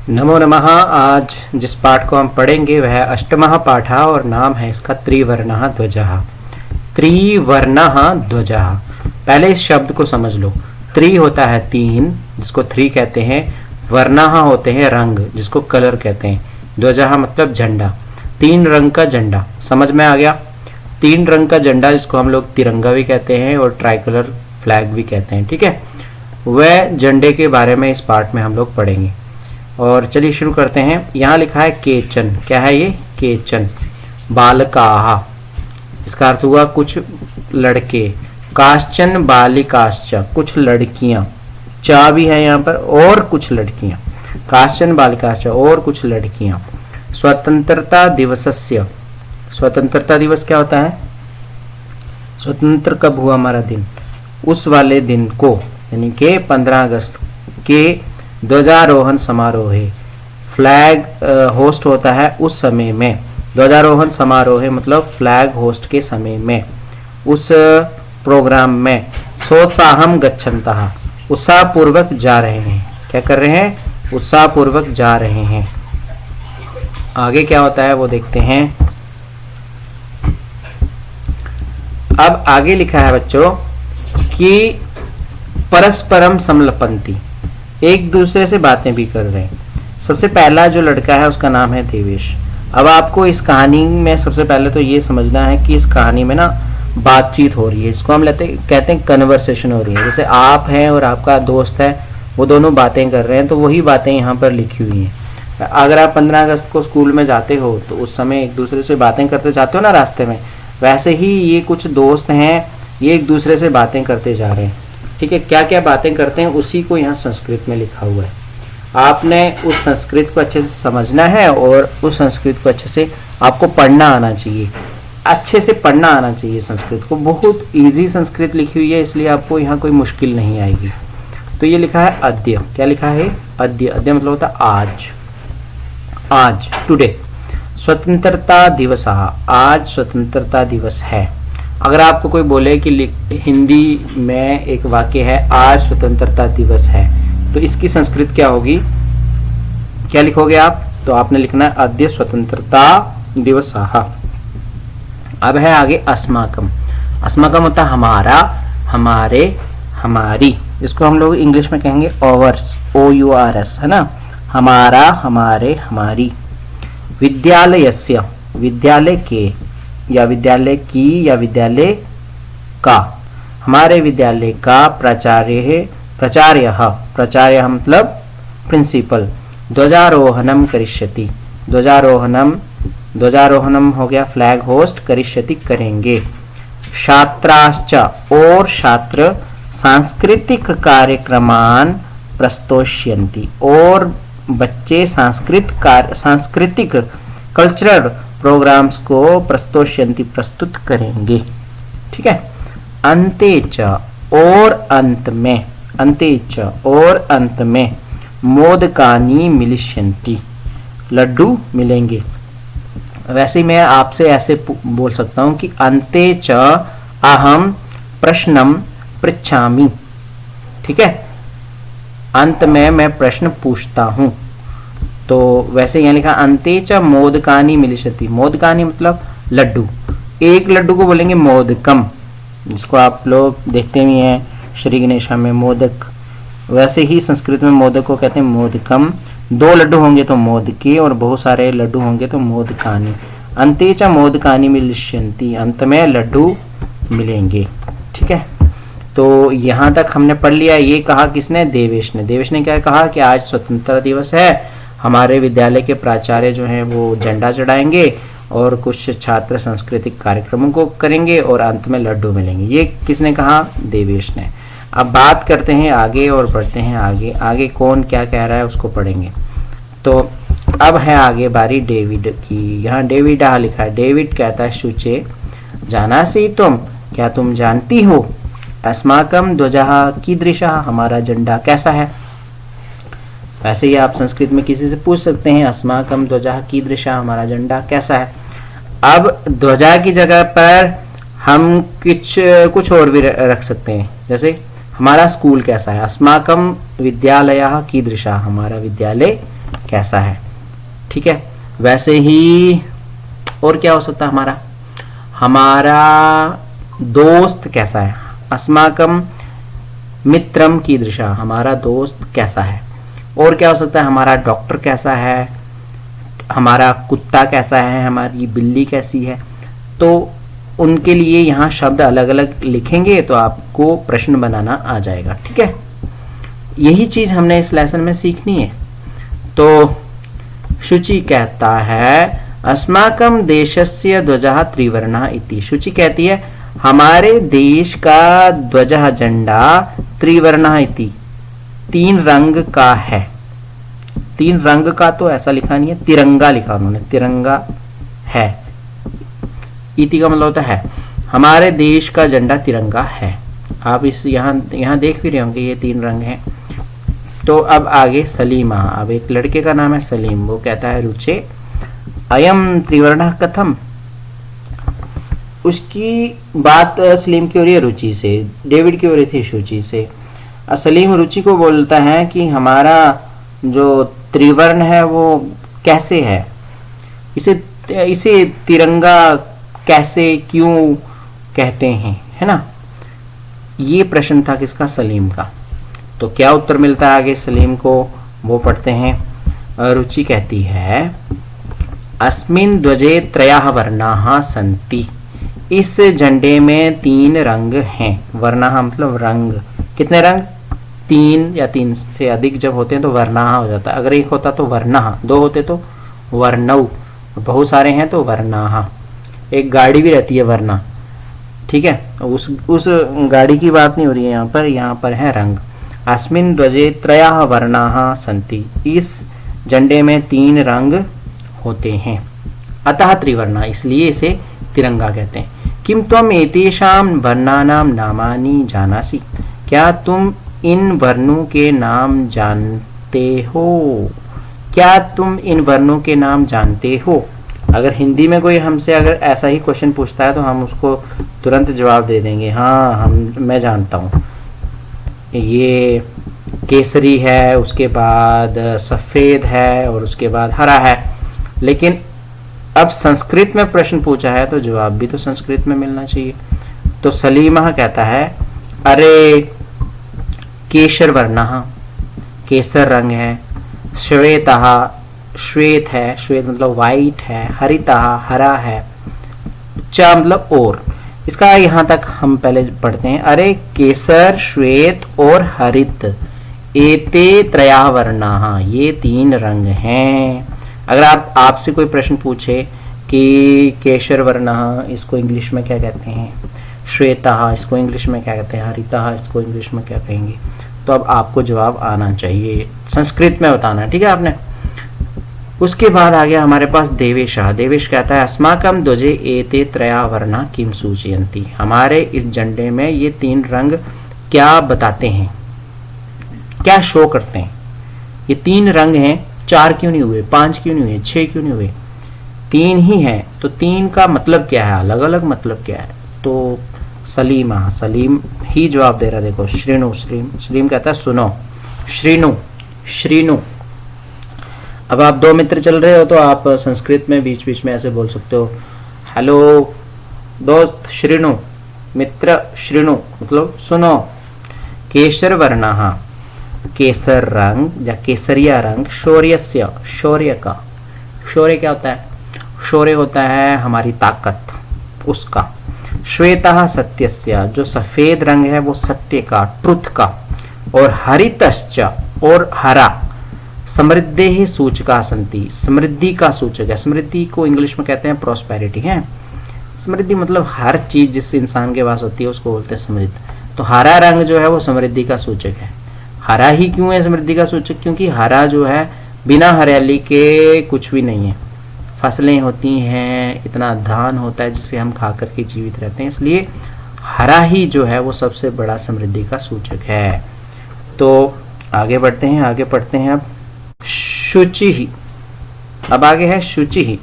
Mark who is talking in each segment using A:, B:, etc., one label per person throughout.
A: नमो नमः। आज जिस पाठ को हम पढ़ेंगे वह अष्टमः पाठः और नाम है इसका त्रिवर्णः ध्वजः। त्रिवर्णः ध्वजः। पहले इस शब्द को समझ लो। त्रि होता है तीन, जिसको थ्री कहते हैं। वर्णः होते हैं रंग, जिसको कलर कहते हैं। ध्वजः मतलब झंडा। तीन रंग का झंडा, समझ में आ गया। तीन रंग का झंडा जिसको हम लोग तिरंगा भी कहते हैं और ट्राई कलर फ्लैग भी कहते हैं। ठीक है, वह झंडे के बारे में इस पाठ में हम लोग पढ़ेंगे। और चलिए शुरू करते हैं। यहाँ लिखा है केचन। क्या है ये? केचन। बालकाः, इसका अर्थ हुआ कुछ लड़के। काश्चन बालिकाश्च, कुछ लड़कियां। चा भी है यहाँ पर, और कुछ लड़कियां। काश्चन बालिकाश्च, और कुछ लड़कियां। स्वतंत्रता दिवसस्य, स्वतंत्रता दिवस क्या होता है? स्वतंत्र कब हुआ हमारा दिन? उस वाले दिन को, यानी कि 15 अगस्त के ध्वजारोहण समारोह है। फ्लैग होस्ट होता है उस समय में। ध्वजारोहण समारोह मतलब फ्लैग होस्ट के समय में, उस प्रोग्राम में। सोत्साहम गच्छन्तः, उत्साह पूर्वक जा रहे हैं। क्या कर रहे हैं? उत्साह पूर्वक जा रहे हैं। आगे क्या होता है वो देखते हैं। अब आगे लिखा है बच्चों कि परस्परम समलपन्ति, एक दूसरे से बातें भी कर रहे हैं। सबसे पहला जो लड़का है उसका नाम है देवेश। अब आपको इस कहानी में सबसे पहले तो ये समझना है कि इस कहानी में ना बातचीत हो रही है। इसको हम कहते हैं कन्वर्सेशन हो रही है। जैसे आप हैं और आपका दोस्त है, वो दोनों बातें कर रहे हैं, तो वही बातें यहाँ पर लिखी हुई हैं। अगर आप 15 अगस्त को स्कूल में जाते हो तो उस समय एक दूसरे से बातें करते जाते हो ना रास्ते में, वैसे ही ये कुछ दोस्त हैं, ये एक दूसरे से बातें करते जा रहे हैं। ठीक है, क्या क्या बातें करते हैं उसी को यहाँ संस्कृत में लिखा हुआ है। आपने उस संस्कृत को अच्छे से समझना है और उस संस्कृत को अच्छे से आपको पढ़ना आना चाहिए। अच्छे से पढ़ना आना चाहिए संस्कृत को। बहुत इजी संस्कृत लिखी हुई है, इसलिए आपको यहाँ कोई मुश्किल नहीं आएगी। तो ये लिखा है अद्य। क्या लिखा है? अद्य। अद्य मतलब होता है आज। आज, टुडे। स्वतंत्रता दिवस, आज स्वतंत्रता दिवस है। अगर आपको कोई बोले कि हिंदी में एक वाक्य है आज स्वतंत्रता दिवस है, तो इसकी संस्कृत क्या होगी? क्या लिखोगे आप? तो आपने लिखना है अद्य स्वतंत्रता दिवसः। अब है आगे अस्माकम। अस्माकम होता है हमारा, हमारे, हमारी। इसको हम लोग इंग्लिश में कहेंगे ओवर्स, OURS, है ना। हमारा, हमारे, हमारी। विद्यालयस्य, विद्यालय के, या विद्यालय की, या विद्यालय का। हमारे विद्यालय का प्राचार्य है, प्राचार्यः, प्राचार्य मतलब प्रिंसिपल। ध्वजारोहणम करिष्यति, ध्वजारोहणम, ध्वजारोहणम हो गया फ्लैग होस्ट, करिष्यति करेंगे। छात्राश्च, और छात्र सांस्कृतिक कार्यक्रमान प्रस्तोष्यन्ति, और बच्चे सांस्कृतिक कल्चरल प्रोग्राम्स को प्रस्तोष्यन्ति, प्रस्तुत करेंगे। ठीक है। अन्ते च, और अंत में, अन्ते च, और अंत में, मोदकानि मिलिष्यन्ति, लड्डू मिलेंगे। वैसे मैं आपसे ऐसे बोल सकता हूं कि अन्ते च अहम प्रश्नम पृच्छामि। ठीक है, अंत में मैं प्रश्न पूछता हूं। तो वैसे यहाँ लिखा अन्ते च मोदकानि मिलिष्यति। मोदकानि मतलब लड्डू। एक लड्डू को बोलेंगे मोदकम, जिसको आप लोग देखते ही हैं श्री गणेशा में मोदक। वैसे ही संस्कृत में मोदक को कहते हैं मोदकम। 2 लड्डू होंगे तो मोदके, और बहुत सारे लड्डू होंगे तो मोदकानि। अन्ते च मोदकानि मिलिष्यन्ति, अंत में लड्डू मिलेंगे। ठीक है, तो यहाँ तक हमने पढ़ लिया। ये कहा किसने? देवेश ने। देवेश ने क्या कहा कि आज स्वतंत्रता दिवस है, हमारे विद्यालय के प्राचार्य जो हैं वो झंडा चढ़ाएंगे और कुछ छात्र सांस्कृतिक कार्यक्रमों को करेंगे और अंत में लड्डू मिलेंगे। ये किसने कहा? देवेश ने। अब बात करते हैं आगे और बढ़ते हैं आगे। आगे कौन क्या कह रहा है उसको पढ़ेंगे। तो अब है आगे बारी डेविड की। यहाँ डेविड लिखा है। डेविड कहता है शुचे जानासि तुम, क्या तुम जानती हो? अस्माकं ध्वजः कीदृशः, हमारा झंडा कैसा है? वैसे ही आप संस्कृत में किसी से पूछ सकते हैं अस्माकं ध्वजः कीदृशः, हमारा झंडा कैसा है। अब ध्वजा की जगह पर हम कुछ और भी रख सकते हैं। जैसे हमारा स्कूल कैसा है? अस्माकं विद्यालयः कीदृशः, हमारा विद्यालय कैसा है। ठीक है, वैसे ही और क्या हो सकता है हमारा, हमारा दोस्त कैसा है, अस्माकम मित्रम कीदृशा, हमारा दोस्त कैसा है। और क्या हो सकता है, हमारा डॉक्टर कैसा है, हमारा कुत्ता कैसा है, हमारी बिल्ली कैसी है। तो उनके लिए यहाँ शब्द अलग अलग लिखेंगे तो आपको प्रश्न बनाना आ जाएगा। ठीक है, यही चीज हमने इस लेसन में सीखनी है। तो शुचि कहता है अस्माकं देशस्य ध्वजः त्रिवर्णः इति। शुचि कहती है हमारे देश का ध्वजः झंडा त्रिवर्णः इति, 3 रंग का है। 3 रंग का तो ऐसा लिखा नहीं है, तिरंगा लिखा उन्होंने, तिरंगा है। इति का मतलब होता है हमारे देश का झंडा तिरंगा है। आप इस यहाँ देख भी रहे होंगे ये 3 रंग हैं। तो अब आगे सलीमा, अब एक लड़के का नाम है सलीम, वो कहता है रुचे अयम त्रिवर्णः कथम। उसकी बात सलीम की हो रही है रुचि से, डेविड की हो रही थी शुचि से। सलीम रुचि को बोलता है कि हमारा जो त्रिवर्ण है वो कैसे है, इसे तिरंगा कैसे क्यों कहते हैं, है ना। ये प्रश्न था किसका, सलीम का। तो क्या उत्तर मिलता है आगे सलीम को, वो पढ़ते हैं। रुचि कहती है अस्मिन् ध्वजे त्रयः वर्णाः सन्ति, इस झंडे में 3 रंग हैं। वर्णाः मतलब रंग, कितने रंग, 3 या 3 से अधिक जब होते हैं तो वर्णाः हो जाता है। अगर एक होता तो वर्णाः, 2 होते तो वर्णौ, बहुत सारे हैं तो वर्णाः। एक गाड़ी भी रहती है वर्णा, ठीक है, उस गाड़ी की बात नहीं हो रही है यहाँ पर है रंग। अस्मिन् ध्वजे त्रयः वर्णाः सन्ति, इस झंडे में 3 रंग होते हैं। अतः त्रिवर्णा, इसलिए इसे तिरंगा कहते हैं। किम त्वम एतेषां वर्णानां नामानि जानासि, क्या तुम इन वर्णों के नाम जानते हो, क्या तुम इन वर्णों के नाम जानते हो। अगर हिंदी में कोई हमसे अगर ऐसा ही क्वेश्चन पूछता है तो हम उसको तुरंत जवाब दे देंगे, हाँ मैं जानता हूँ, ये केसरी है, उसके बाद सफेद है और उसके बाद हरा है। लेकिन अब संस्कृत में प्रश्न पूछा है तो जवाब भी तो संस्कृत में मिलना चाहिए। तो सलीमा कहता है अरे केशर वर्णः, केसर रंग है, श्वेतः, श्वेत है, श्वेत मतलब वाइट है, हरितः हरा है, च मतलब और। इसका यहाँ तक हम पहले पढ़ते हैं। अरे केसर, श्वेत और हरित, एते त्रयः वर्णाः, ये 3 रंग हैं। अगर आपसे कोई प्रश्न पूछे कि केशर वर्णः इसको इंग्लिश में क्या कहते हैं, श्वेतः इसको इंग्लिश में क्या कहते हैं, हरितः इसको इंग्लिश में क्या कहेंगे, तो अब आपको जवाब आना चाहिए, संस्कृत में बताना है, ठीक है आपने। उसके बाद आ गया हमारे पास देवेशः। देवेश कहता है अस्माकं ध्वजे एते त्रयः वर्णा किम सूचयन्ति, हमारे इस झंडे में ये 3 रंग क्या बताते हैं, क्या शो करते हैं। ये 3 रंग हैं, 4 क्यों नहीं हुए, 5 क्यों नहीं हुए, 6 क्यों नहीं हुए, 3 ही हैं। तो 3 का मतलब क्या है, अलग अलग मतलब क्या है। तो सलीमा, सलीम ही जवाब दे रहा है। देखो श्रीनु, सलीम कहता है सुनो, श्रीनु, श्रीनु। अब आप 2 मित्र चल रहे हो तो आप संस्कृत में बीच बीच में ऐसे बोल सकते हो, हेलो दोस्त श्रीनु, मित्र श्रीनु मतलब सुनो। केशर वर्णः, केसर रंग या केसरिया रंग, शौर्यस्य, शौर्य का, शौर्य क्या होता है, शौर्य होता है हमारी ताकत, उसका। श्वेतः सत्यस्य, जो सफेद रंग है वो सत्य का, ट्रुथ का। और हरितश्च, और हरा, समृद्धि सूचका सन्ति, समृद्धि का सूचक है। समृद्धि को इंग्लिश में कहते हैं प्रॉस्पेरिटी है। समृद्धि मतलब हर चीज जिस इंसान के पास होती है उसको बोलते हैं समृद्ध। तो हरा रंग जो है वो समृद्धि का सूचक है। हरा ही क्यों है समृद्धि का सूचक, क्योंकि हरा जो है बिना हरियाली के कुछ भी नहीं है। फसलें होती हैं, इतना धान होता है जिसे हम खा करके जीवित रहते हैं, इसलिए हरा ही जो है वो सबसे बड़ा समृद्धि का सूचक है। तो आगे बढ़ते हैं, आगे पढ़ते हैं अब शुचि ही। अब आगे है शुचि ही।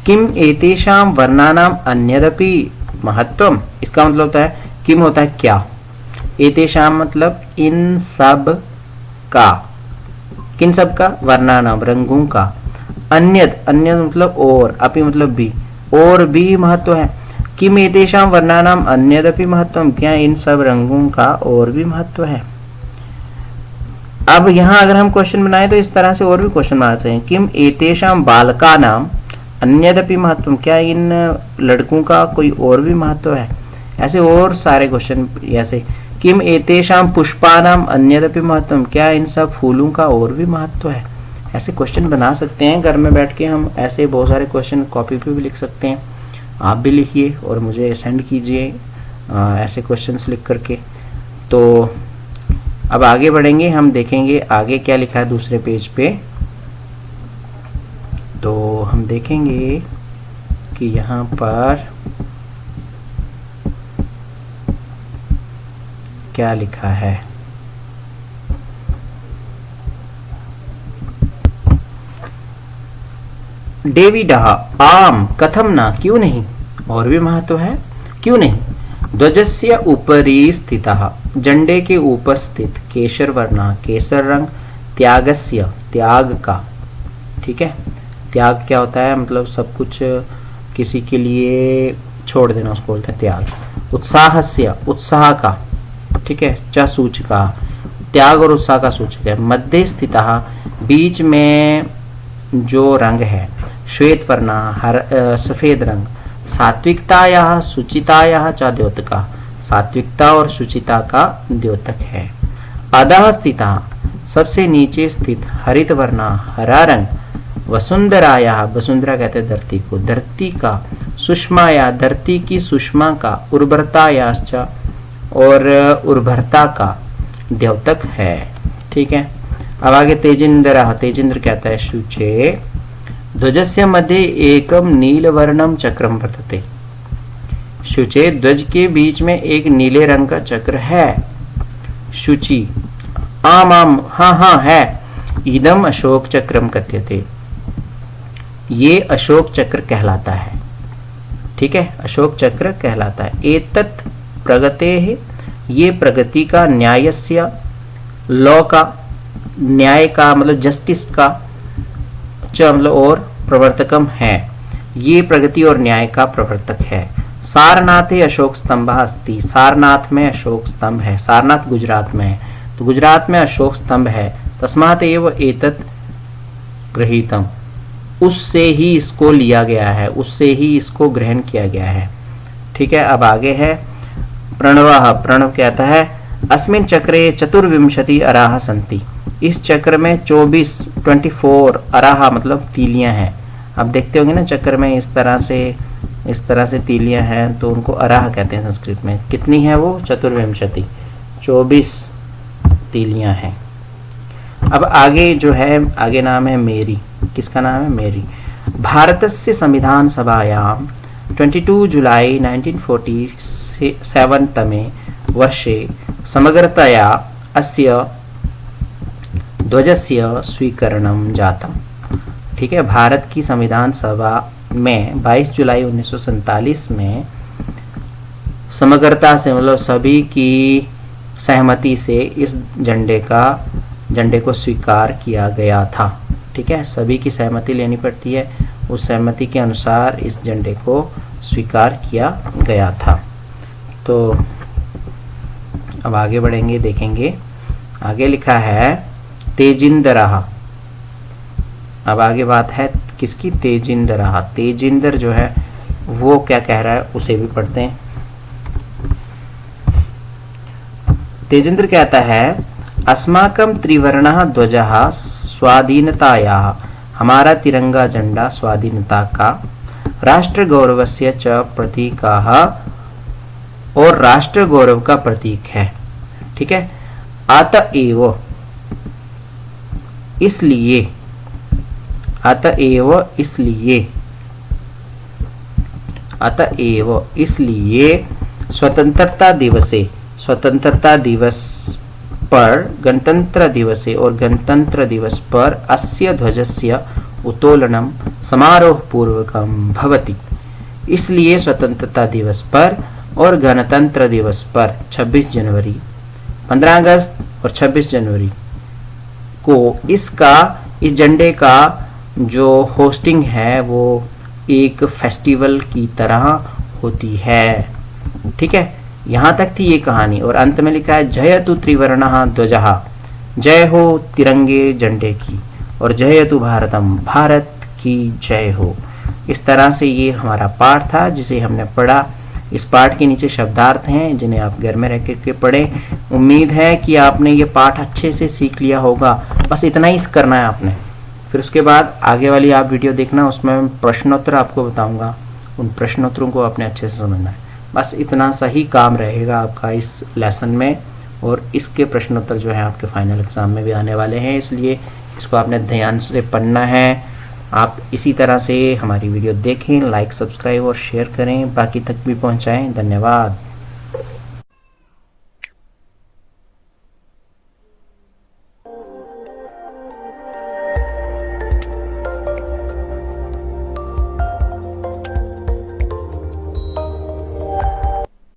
A: किम एतेषां वर्णानां अन्यदपि महत्वम, इसका मतलब होता है किम होता है क्या, एतेषां मतलब इन सब का, किन सब का? वर्णानाम, रंगों का। अन्यद, अन्यद मतलब और, अपि मतलब भी, और भी महत्व है। किम एतेषां वर्णानाम अन्यदपि महत्वम, क्या इन सब रंगों का और भी महत्व है? अब यहाँ अगर हम क्वेश्चन बनाए तो इस तरह से और भी क्वेश्चन बना सकते हैं। किम एतेषां बालकानाम अन्यदपि महत्वम, क्या इन लड़कों का कोई और भी महत्व है? ऐसे और सारे क्वेश्चन। ऐसे किम एतेषां पुष्पानाम अन्यदपि महत्वम, क्या इन सब फूलों का और भी महत्व है? ऐसे क्वेश्चन बना सकते हैं घर में बैठ के। हम ऐसे बहुत सारे क्वेश्चन कॉपी पे भी लिख सकते हैं। आप भी लिखिए और मुझे सेंड कीजिए ऐसे क्वेश्चंस लिख करके। तो अब आगे बढ़ेंगे, हम देखेंगे आगे क्या लिखा है दूसरे पेज पे। तो हम देखेंगे कि यहाँ पर क्या लिखा है। डेविडः आम कथम ना, क्यों नहीं, और भी महत्व है, क्यों नहीं। ध्वजस्य उपरि स्थितः, झंडे के ऊपर स्थित, केशर वर्णः, केसर रंग, त्यागस्य, त्याग का, ठीक है। त्याग क्या होता है? मतलब सब कुछ किसी के लिए छोड़ देना, उसको बोलते हैं त्याग। उत्साहस्य, उत्साह का, ठीक है। च सूचका, त्याग और उत्साह का सूचक है। मध्य स्थितः, बीच में जो रंग है। श्वेत वर्णः, सफेद रंग। सात्विकतायाः शुचितायाः च द्योतकः, सात्विकता और शुचिता का द्योतक है। अधः स्थितः, सबसे नीचे स्थित, हरित वर्णः, हरा रंग। वसुंधरायाः, वसुंधरा कहते हैं धरती को, धरती का। सुषमाया, धरती की सुषमा का। उर्वरतायाश्च, और उर्वरता का द्योतक है, ठीक है। अब आगे तेजिंद्रः, तेजिंद्र कहता है शुचे। ध्वजस्य मध्ये एकम नीलवर्णम चक्रम वर्तते, शुचे, ध्वज के बीच में एक नीले रंग का चक्र है। शुचि, आम आम, हाँ हाँ है। इदम अशोक चक्रम कथ्यते, ये अशोक चक्र कहलाता है, ठीक है, अशोक चक्र कहलाता है। एतत् प्रगतेः, ये प्रगति का, न्यायस्य, लॉ का, न्याय का मतलब जस्टिस का, च मतलब और, प्रवर्तकम है, ये प्रगति और न्याय का प्रवर्तक है। सारनाथे अशोक स्तंभ अस्ति, सारनाथ में अशोक स्तंभ है। सारनाथ गुजरात में है, तो गुजरात में अशोक स्तंभ है। तस्मात् एव एतत् गृहीतम, उससे ही इसको लिया गया है, उससे ही इसको ग्रहण किया गया है, ठीक है। अब आगे है प्रणवः, प्रणव कहता है अस्मिन् चक्रे चतुर्विंशति अराः सन्ति, इस चक्र में 24 अराह मतलब तीलियां हैं। अब देखते होंगे ना चक्र में इस तरह से तीलियां हैं, तो उनको अराह कहते हैं संस्कृत में। कितनी है वो? चतुर्विंशति, 24 तीलियां हैं। अब आगे जो है, आगे नाम है मेरी, किसका नाम है? मेरी। भारतस्य संविधान सभायां 22 जुलाई 1947 तमे वर्षे समग्रतया अस्य ध्वजस्य स्वीकरणं जातम, ठीक है। भारत की संविधान सभा में 22 जुलाई 1947 में समग्रता से मतलब सभी की सहमति से इस झंडे को स्वीकार किया गया था, ठीक है। सभी की सहमति लेनी पड़ती है, उस सहमति के अनुसार इस झंडे को स्वीकार किया गया था। तो अब आगे बढ़ेंगे, देखेंगे आगे लिखा है तेजिंदरः। अब आगे बात है किसकी? तेजिंदरः। तेजिंदर जो है वो क्या कह रहा है उसे भी पढ़ते हैं। तेजिंद्र कहता है अस्माकं त्रिवर्णः ध्वजः स्वाधीनतायाः, हमारा तिरंगा झंडा स्वाधीनता का, राष्ट्र गौरवस्य च प्रतीकः, और राष्ट्र गौरव का प्रतीक है, ठीक है। अतएव, इसलिए, अतएव इसलिए, अतएव इसलिए स्वतंत्रता दिवसे, स्वतंत्रता दिवस पर, गणतंत्र दिवसे और गणतंत्र दिवस पर अस्य ध्वजस्य उत्तोलनम समारोह पूर्वकम भवति, इसलिए स्वतंत्रता दिवस पर और गणतंत्र दिवस पर 26 जनवरी, 15 अगस्त और 26 जनवरी इस झंडे का जो होस्टिंग है वो एक फेस्टिवल की तरह होती है। ठीक है, यहां तक थी ये कहानी। और अंत में लिखा है जयतु त्रिवर्णः ध्वजः, जय हो तिरंगे झंडे की, और जयतु भारतम, भारत की जय हो। इस तरह से ये हमारा पाठ था जिसे हमने पढ़ा। इस पाठ के नीचे शब्दार्थ हैं जिन्हें आप घर में रह के पढ़ें। उम्मीद है कि आपने ये पाठ अच्छे से सीख लिया होगा। बस इतना ही करना है आपने। फिर उसके बाद आगे वाली आप वीडियो देखना, उसमें मैं प्रश्नोत्तर आपको बताऊंगा। उन प्रश्नोत्तरों को आपने अच्छे से समझना है। बस इतना सा ही काम रहेगा आपका इस लेसन में, और इसके प्रश्नोत्तर जो है आपके फाइनल एग्जाम में भी आने वाले हैं, इसलिए इसको आपने ध्यान से पढ़ना है। आप इसी तरह से हमारी वीडियो देखें, लाइक, सब्सक्राइब और शेयर करें, बाकी तक भी पहुंचाएं। धन्यवाद।